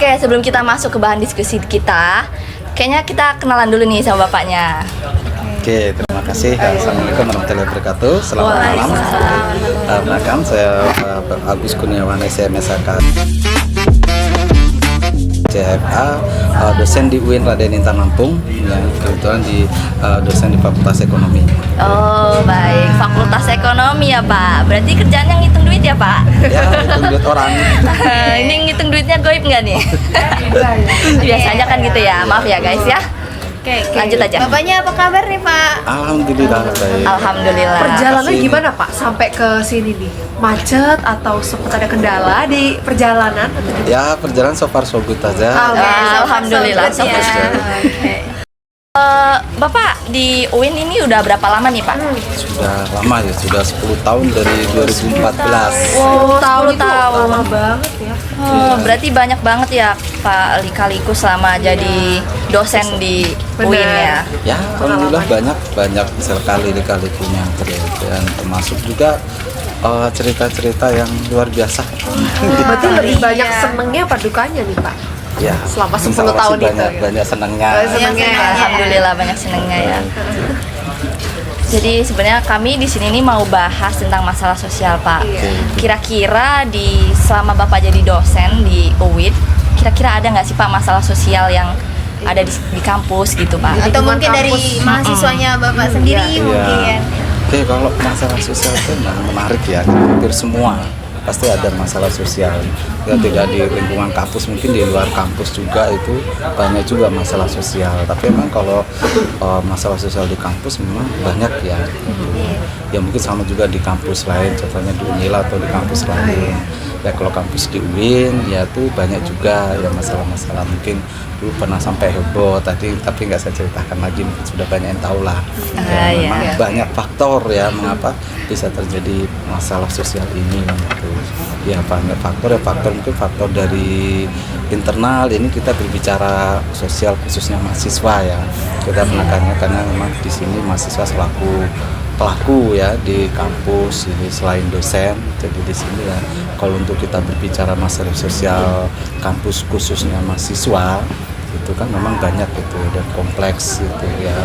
Oke, sebelum kita masuk ke bahan diskusi kita, kayaknya kita kenalan dulu nih sama bapaknya. Oke, terima kasih. Assalamualaikum warahmatullahi wabarakatuh. Selamat malam. Perkenalkan, saya Agus Kurniawan, SMSAK CFA, dosen di UIN Raden Intan Lampung, yang kebetulan dosen di Fakultas Ekonomi. Oh, baik. Fakultas Ekonomi ya, Pak. Berarti kerjaan yang ngitung duit ya, Pak? Ya, hitung duit orang. Ini ngitung duitnya goib nggak nih? Biasanya kan gitu ya. Maaf ya, guys ya. Oke. Lanjut aja. Bapaknya apa kabar nih, Pak? Alhamdulillah baik. Alhamdulillah. Perjalanan gimana Pak sampai ke sini nih? Macet atau sempat ada kendala di perjalanan? Ya, perjalanan so far so good aja. Alhamdulillah. So far so good ya. Oke. Bapak di UIN ini udah berapa lama nih, Pak? Sudah lama ya, sudah 10 tahun dari 2014. Oh, 10 itu tahun. lama banget ya. Oh, berarti banyak banget ya Pak lika-liku selama jadi dosen di UIN ya. Ya, alhamdulillah banyak sekali lika-likunya dan termasuk juga cerita-cerita yang luar biasa. Berarti lebih banyak senengnya apa dukanya nih Pak? Ya, Selama 10 insya Allah tahun sih itu. banyak senangnya. Senengnya. Alhamdulillah banyak senengnya ya. Jadi sebenarnya kami di sini nih mau bahas tentang masalah sosial, Pak. Kira-kira selama Bapak jadi dosen di UIN, kira-kira ada nggak sih Pak masalah sosial yang ada di kampus gitu, Pak? Atau mungkin dari kampus. mahasiswanya Bapak sendiri Iya. mungkin. Oke, kalau masalah sosial itu memang menarik ya. Hampir semua pasti ada masalah sosial. Ya, tidak di lingkungan kampus, mungkin di luar kampus juga itu banyak juga masalah sosial. Tapi memang kalau masalah sosial di kampus memang banyak ya. Ya mungkin sama juga di kampus lain, contohnya di Unila atau di kampus lain. Ya kalau kampus di UIN ya tuh banyak juga ya masalah-masalah, mungkin dulu pernah sampai heboh tapi nggak saya ceritakan lagi, mungkin sudah banyak yang tahu lah. Memang banyak faktor ya mengapa bisa terjadi masalah sosial ini gitu. Ya banyak faktor mungkin faktor dari internal. Ini kita berbicara sosial khususnya mahasiswa ya, kita menekannya karena memang di sini mahasiswa selaku pelaku ya di kampus ini selain dosen. Jadi di sini ya kalau untuk kita berbicara masalah sosial kampus khususnya mahasiswa itu kan memang banyak gitu dan kompleks gitu ya.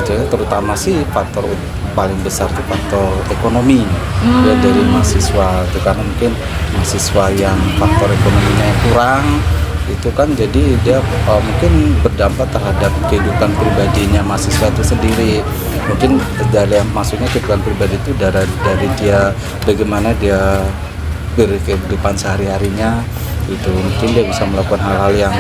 Itu terutama sih faktor paling besar itu faktor ekonomi ya dari mahasiswa itu, karena mungkin mahasiswa yang faktor ekonominya yang kurang itu kan jadi dia mungkin berdampak terhadap kehidupan pribadinya mahasiswa itu sendiri. Mungkin dari maksudnya kehidupan pribadi itu dari dia bagaimana dia berkehidupan sehari-harinya itu, mungkin dia bisa melakukan hal-hal yang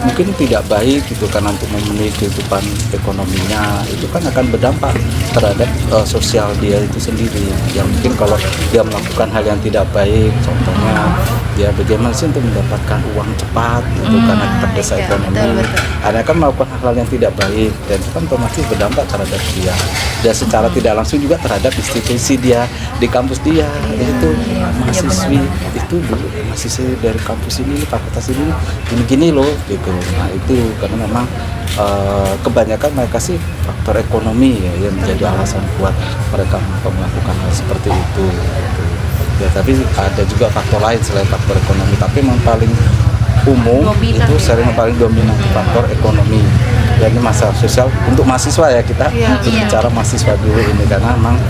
mungkin tidak baik gitu karena untuk memenuhi kehidupan ekonominya, itu kan akan berdampak terhadap sosial dia itu sendiri. Ya mungkin kalau dia melakukan hal yang tidak baik, contohnya dia bagaimana sih untuk mendapatkan uang cepat gitu karena terdesak ekonomi, ada kan melakukan hal-hal yang tidak baik dan itu kan otomatis berdampak terhadap dia dan secara tidak langsung juga terhadap institusi dia di kampus dia. Itu mahasiswi itu dulu mahasiswa dari kampus ini, fakultas ini gini-gini loh gitu. Nah itu karena memang kebanyakan mereka sih faktor ekonomi ya yang menjadi alasan buat mereka melakukan hal seperti itu gitu. Ya tapi ada juga faktor lain selain faktor ekonomi, tapi yang paling umum itu sering paling dominan faktor ekonomi. Dan ini masalah sosial untuk mahasiswa ya, kita berbicara mahasiswa dulu ini karena memang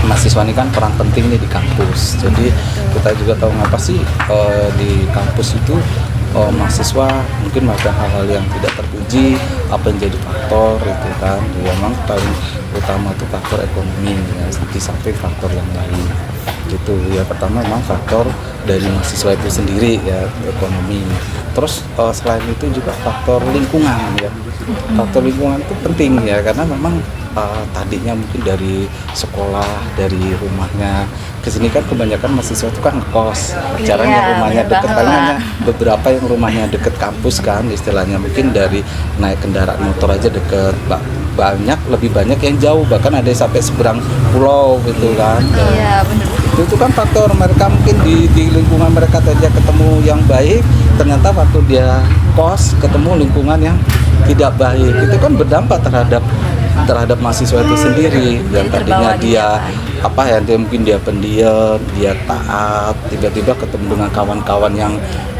mahasiswa ini kan peran penting nih di kampus. Jadi kita juga tahu ngapa sih di kampus itu mahasiswa mungkin melakukan hal-hal yang tidak terpuji, apa yang jadi faktor itu kan. Ya, memang paling utama itu faktor ekonomi ya, di samping faktor yang lain. Gitu ya, pertama memang faktor dari mahasiswa itu sendiri ya, ekonomi. Terus selain itu juga faktor lingkungan ya. Faktor lingkungan itu penting ya karena memang tadinya mungkin dari sekolah, dari rumahnya ke sini kan kebanyakan mahasiswa itu kan ngekos, caranya rumahnya deket, paling hanya beberapa yang rumahnya deket kampus kan istilahnya, mungkin dari naik kendaraan motor aja deket, lebih banyak yang jauh, bahkan ada yang sampai seberang pulau gitu kan. Iya benar. Itu kan faktor mereka mungkin di lingkungan mereka tadi ketemu yang baik, ternyata waktu dia kos ketemu lingkungan yang tidak baik, itu kan berdampak terhadap mahasiswa itu sendiri. Yang Jadi tadinya terbawa dia dia, dia mungkin dia pendiam, dia taat, tiba-tiba ketemu dengan kawan-kawan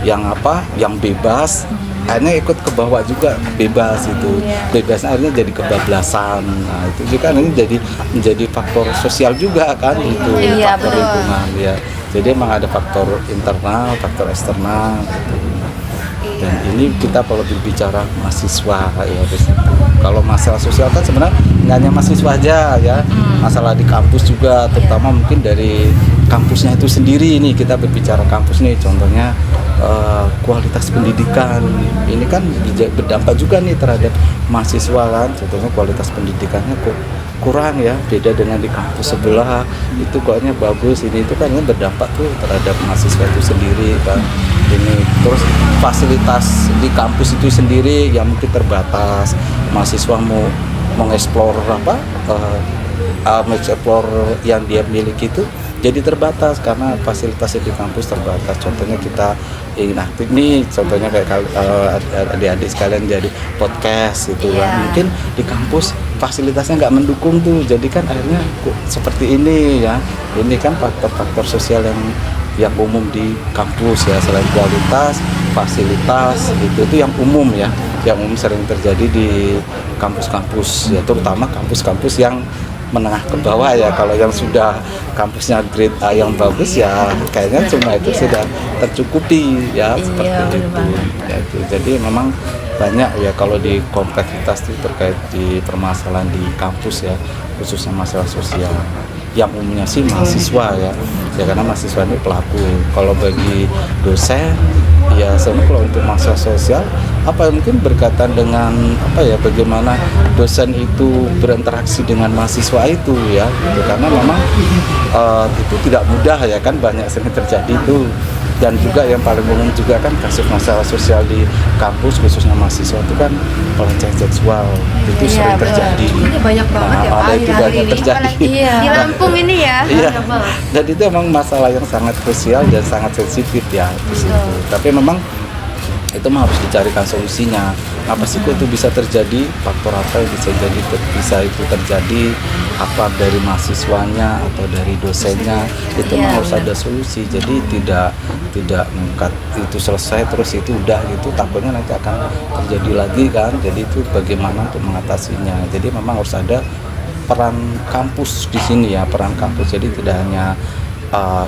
yang bebas, akhirnya ikut ke bawah juga bebas itu. Bebasnya akhirnya jadi kebablasan. Nah, itu juga ini menjadi faktor sosial juga kan itu, Iya, faktor betul. lingkungan ya. Jadi emang ada faktor internal, faktor eksternal gitu. Dan ini kita kalau berbicara mahasiswa ya di situ. Kalau masalah sosial kan sebenarnya nggak hanya mahasiswa aja ya, masalah di kampus juga, terutama mungkin dari kampusnya itu sendiri. Ini kita berbicara kampus nih, contohnya kualitas pendidikan ini kan berdampak juga nih terhadap mahasiswa kan. Contohnya kualitas pendidikannya kok kurang ya, beda dengan di kampus sebelah itu koknya bagus. Ini itu kan berdampak tuh terhadap mahasiswa itu sendiri kan. Ini terus fasilitas di kampus itu sendiri yang mungkin terbatas, mahasiswa mau mengeksplor mengeksplor yang dia miliki itu jadi terbatas karena fasilitas di kampus terbatas. Contohnya kita ingin aktif nih, contohnya kayak adik-adik sekalian jadi podcast gitu kan. Mungkin di kampus fasilitasnya nggak mendukung tuh, jadi kan akhirnya kok seperti ini ya. Ini kan faktor-faktor sosial yang umum di kampus ya, selain kualitas, fasilitas itu yang umum ya, yang umum sering terjadi di kampus-kampus ya, terutama kampus-kampus yang menengah ke bawah ya. Kalau yang sudah kampusnya grade A yang bagus ya kayaknya cuma itu sudah tercukupi ya, seperti itu ya, itu. Jadi memang banyak ya kalau di kompleksitas itu terkait di permasalahan di kampus ya, khususnya masalah sosial yang umumnya sih mahasiswa ya karena mahasiswa ini pelaku. Kalau bagi dosen ya sebenarnya kalau untuk masalah sosial mungkin berkaitan dengan bagaimana dosen itu berinteraksi dengan mahasiswa itu ya gitu. Karena memang itu tidak mudah ya kan, banyak sering terjadi itu. Dan juga yang paling umum juga kan kasus masalah sosial di kampus khususnya mahasiswa itu kan pelecehan seksual itu sering terjadi. Ini banyak banget ya Pak, itu akhir-akhir banyak ini. terjadi. Di Lampung ini ya. Iya. Dan itu emang masalah yang sangat krusial dan sangat sensitif ya di situ. Tapi memang itu harus dicarikan solusinya. Apa sih kok itu bisa terjadi? Faktor apa yang bisa itu terjadi? Apa dari mahasiswanya atau dari dosennya? Itu harus ada solusi. Jadi tidak mengangkat itu selesai terus itu udah gitu. Takutnya nanti akan terjadi lagi kan. Jadi itu bagaimana untuk mengatasinya. Jadi memang harus ada peran kampus di sini ya, peran kampus. Jadi tidak hanya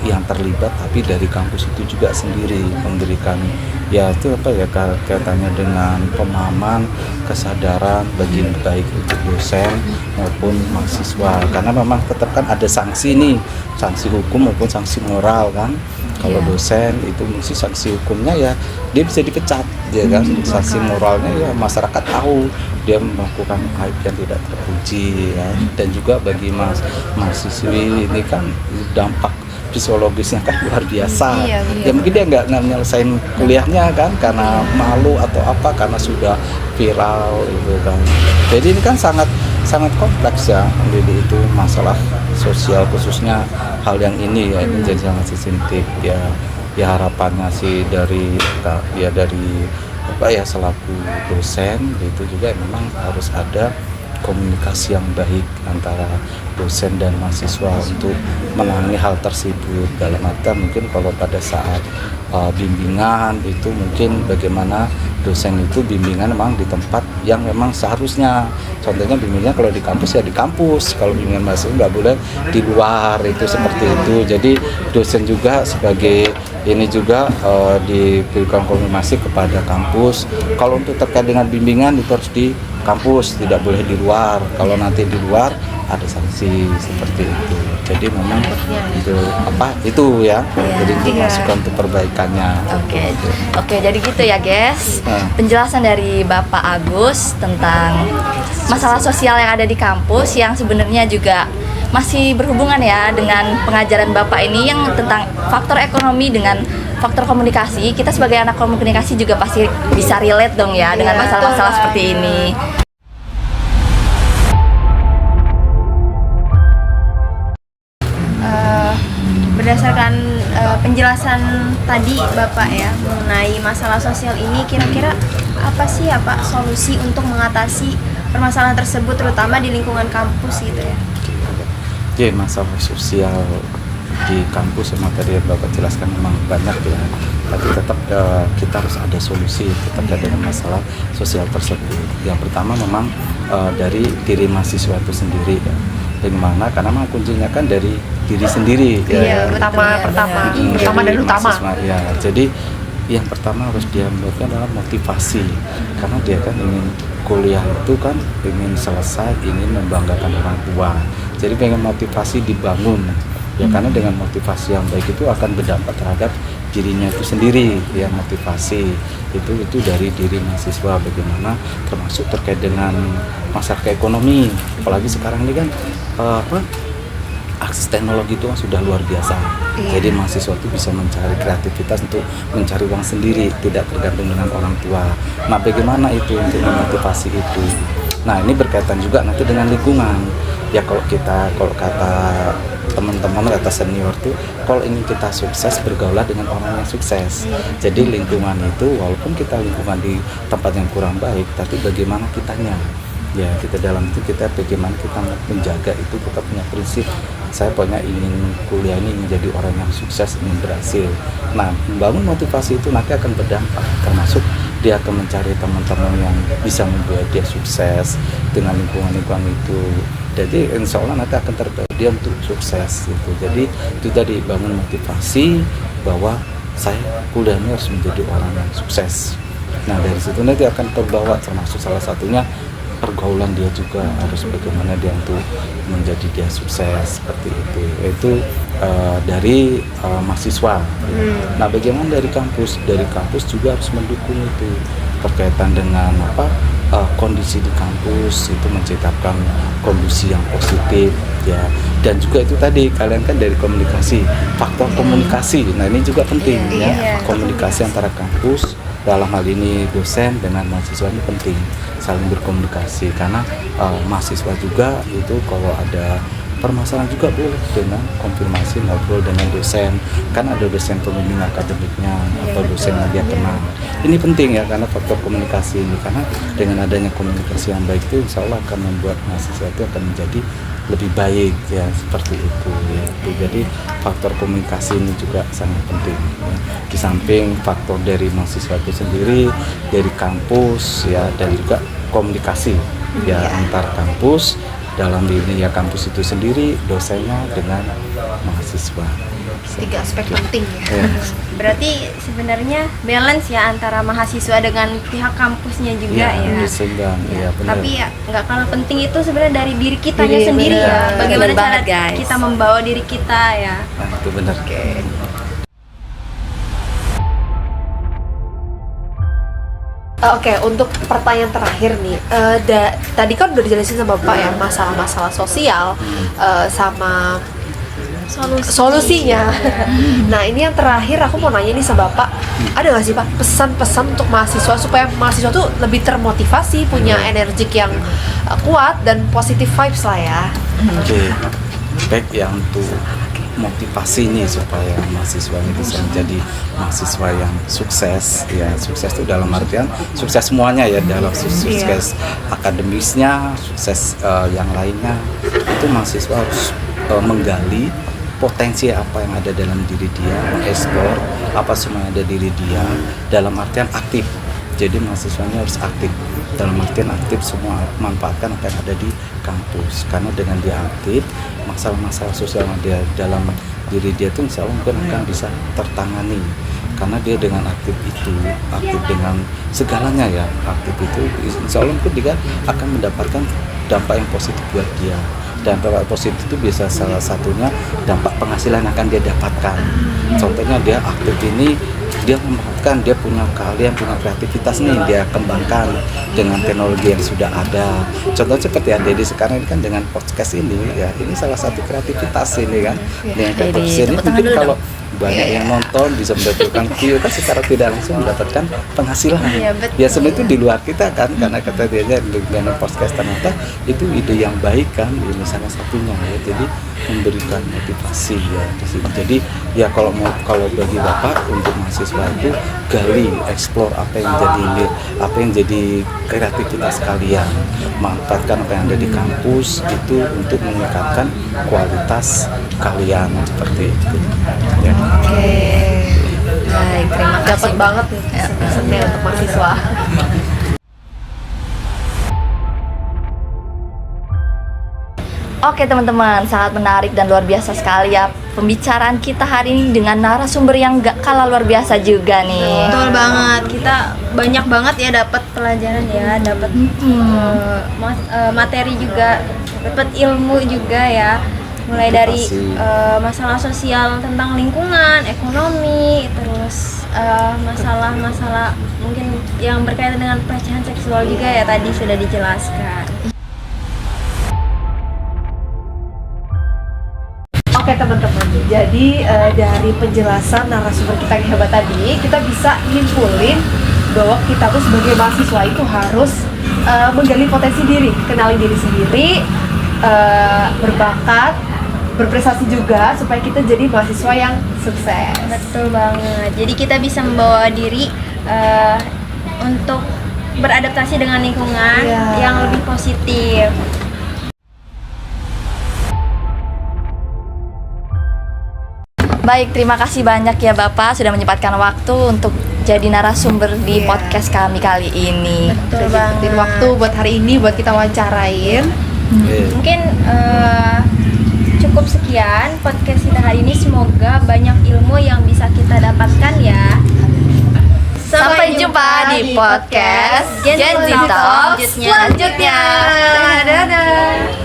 yang terlibat, tapi dari kampus itu juga sendiri memberikan ya itu kaitannya dengan pemahaman, kesadaran bagi baik untuk dosen maupun mahasiswa. Karena memang tetap kan ada sanksi nih, sanksi hukum maupun sanksi moral kan. Kalau dosen itu mesti sanksi hukumnya ya dia bisa dipecat ya kan. Sanksi moralnya ya masyarakat tahu dia melakukan hal yang tidak terpuji ya. Dan juga bagi mahasiswi ini kan dampak psikologisnya kan luar biasa. Ya mungkin dia nggak nyelesain kuliahnya kan karena malu atau apa, karena sudah viral gitu kan. Jadi ini kan sangat kompleks ya, jadi itu masalah sosial khususnya hal yang ini ya, ini jadi sangat sensitif ya. Ya harapannya sih dari selaku dosen itu juga memang harus ada komunikasi yang baik antara dosen dan mahasiswa untuk menangani hal tersebut. Dalam arti mungkin kalau pada saat bimbingan itu mungkin bagaimana dosen itu bimbingan memang di tempat yang memang seharusnya. Contohnya bimbingannya kalau di kampus ya di kampus, kalau bimbingan mahasiswa nggak boleh di luar, itu seperti itu. Jadi dosen juga sebagai ini juga diberikan konfirmasi kepada kampus. Kalau untuk terkait dengan bimbingan itu harus di kampus, tidak boleh di luar. Kalau nanti di luar ada sanksi seperti itu. Jadi memang itu ya. Jadi untuk masukan untuk perbaikannya. Oke, jadi gitu ya guys. Penjelasan dari Bapak Agus tentang masalah sosial yang ada di kampus yang sebenarnya juga masih berhubungan ya dengan pengajaran Bapak ini yang tentang faktor ekonomi dengan faktor komunikasi. Kita sebagai anak komunikasi juga pasti bisa relate dong ya dengan masalah-masalah seperti ini. Berdasarkan penjelasan tadi Bapak ya mengenai masalah sosial ini, kira-kira apa sih ya Pak solusi untuk mengatasi permasalahan tersebut terutama di lingkungan kampus gitu ya? Jadi masalah sosial di kampus yang tadi Bapak jelaskan memang banyak ya, tapi tetap kita harus ada solusi terkait dengan masalah sosial tersebut. Yang pertama memang dari diri mahasiswa itu sendiri ya. Dari mana? Karena memang kuncinya kan dari diri sendiri Iya, ya. pertama dan utama. Ya, jadi yang pertama harus dia membuatkan adalah motivasi, karena dia kan ingin kuliah itu kan ingin selesai, ingin membanggakan orang tua. Jadi pengen motivasi dibangun ya, karena dengan motivasi yang baik itu akan berdampak terhadap dirinya itu sendiri ya. Motivasi itu dari diri mahasiswa bagaimana, termasuk terkait dengan masalah ekonomi, apalagi sekarang ini kan akses teknologi itu kan sudah luar biasa. Jadi mahasiswa itu bisa mencari kreativitas untuk mencari uang sendiri, tidak tergantung dengan orang tua. Nah, bagaimana itu untuk memotivasi itu? Nah, ini berkaitan juga nanti dengan lingkungan. Ya kalau kata teman-teman, kata senior tuh, kalau ingin kita sukses, bergaulah dengan orang yang sukses. Jadi lingkungan itu, walaupun kita lingkungan di tempat yang kurang baik, tapi bagaimana kitanya. Ya, kita dalam itu kita bagaimana kita menjaga itu, kita punya prinsip. Saya pokoknya ingin kuliah ini ingin jadi orang yang sukses, ingin berhasil. Nah, membangun motivasi itu nanti akan berdampak, termasuk dia akan mencari teman-teman yang bisa membuat dia sukses dengan lingkungan-lingkungan itu. Jadi insya Allah nanti akan terbaik dia untuk sukses gitu. Jadi itu tadi, bangun motivasi bahwa saya kuliah ini harus menjadi orang yang sukses. Nah, dari situ nanti akan terbawa, termasuk salah satunya pergaulan dia juga harus bagaimana dia untuk menjadi dia sukses seperti itu. Itu dari mahasiswa. Nah, bagaimana dari kampus? Dari kampus juga harus mendukung itu berkaitan dengan kondisi di kampus, itu menciptakan kondisi yang positif ya. Dan juga itu tadi kalian kan dari komunikasi, faktor komunikasi. Nah, ini juga penting ya. Komunikasi antara kampus, dalam hal ini dosen dengan mahasiswa ini penting, saling berkomunikasi, karena mahasiswa juga itu kalau ada permasalahan juga boleh dengan konfirmasi, ngobrol dengan dosen, kan ada dosen pembimbing akademiknya atau dosen yang dia kenal. Ini penting ya, karena faktor komunikasi ini, karena dengan adanya komunikasi yang baik itu insya Allah akan membuat mahasiswa itu akan menjadi lebih baik ya, seperti itu ya. Jadi faktor komunikasi ini juga sangat penting ya. Di samping faktor dari mahasiswa itu sendiri, dari kampus ya, dan juga komunikasi ya antar kampus, dalam diri ya kampus itu sendiri, dosennya dengan mahasiswa. 3 aspek penting ya. Berarti sebenarnya balance ya antara mahasiswa dengan pihak kampusnya juga ya. Seimbang, ya benar. Tapi ya nggak kalah penting itu sebenarnya dari diri kitanya sendiri bener. ya. Bagaimana Bener cara banget, guys. kita membawa diri kita ya. Nah, itu benar. Oke, untuk pertanyaan terakhir nih, tadi kan udah dijelasin sama Bapak ya masalah-masalah sosial sama solusinya. Nah, ini yang terakhir aku mau nanya nih sama Bapak, ada nggak sih Pak pesan-pesan untuk mahasiswa supaya mahasiswa tuh lebih termotivasi, punya energi yang kuat dan positive vibes lah ya? Oke, baik ya, untuk motivasi nih supaya mahasiswa ini bisa menjadi mahasiswa yang sukses ya. Sukses itu dalam artian sukses semuanya ya, dalam sukses akademisnya, sukses yang lainnya. Itu mahasiswa harus menggali potensi apa yang ada dalam diri dia, mengeksplor apa semua yang ada di diri dia, dalam artian aktif. Jadi mahasiswanya harus aktif, dalam artian aktif semua, manfaatkan apa yang ada di kampus, karena dengan dia aktif, masalah-masalah sosial yang dia dalam diri dia itu insya Allah mungkin akan bisa tertangani, karena dia dengan aktif itu, aktif dengan segalanya ya, aktif itu insya Allah mungkin dia akan mendapatkan dampak yang positif buat dia. Dan dampak positif itu bisa salah satunya dampak penghasilan yang akan dia dapatkan. Contohnya dia aktif ini, dia memanfaatkan, dia punya keahlian, punya kreativitas nih, dia kembangkan dengan teknologi yang sudah ada. Contohnya seperti yang Dedi sekarang ini kan dengan podcast ini ya, ini salah satu kreativitas ini kan. Dengan podcast ini mungkin kalau banyak yang nonton bisa mendapatkan view kan secara tidak langsung mendapatkan penghasilan. Ya sebenarnya itu di luar kita kan, karena kata dia dengan podcast ternyata itu ide yang baik kan, ini salah satunya ya. Jadi memberikan motivasi ya di sini. Jadi ya kalau bagi Bapak untuk mahasiswa itu gali, explore apa yang jadi kreativitas kalian, manfaatkan apa yang ada di kampus itu untuk meningkatkan kualitas kalian seperti itu. Ya. Oke. Baik, terima kasih. Dapat banget nih pesan-pesannya untuk mahasiswa. Oke teman-teman, sangat menarik dan luar biasa sekali ya pembicaraan kita hari ini dengan narasumber yang gak kalah luar biasa juga nih. Betul banget, kita banyak banget ya dapat pelajaran ya, dapat materi juga, dapat ilmu juga ya. Mulai dari masalah sosial tentang lingkungan, ekonomi, terus masalah-masalah mungkin yang berkaitan dengan pelecehan seksual juga ya tadi sudah dijelaskan. Oke teman-teman, jadi dari penjelasan narasumber kita yang hebat tadi, kita bisa nyimpulin bahwa kita tuh sebagai mahasiswa itu harus menggali potensi diri, kenali diri sendiri, berbakat, berprestasi juga supaya kita jadi mahasiswa yang sukses. Betul banget. Jadi kita bisa membawa diri untuk beradaptasi dengan lingkungan yang lebih positif. Baik, terima kasih banyak ya Bapak sudah menyempatkan waktu untuk jadi narasumber di podcast kami kali ini. Betul Udah nyempetin banget. waktu buat hari ini buat kita wawancarain. Mungkin cukup sekian podcast kita hari ini. Semoga banyak ilmu yang bisa kita dapatkan ya. Sampai jumpa di podcast Gen Z Talk selanjutnya. Dadah.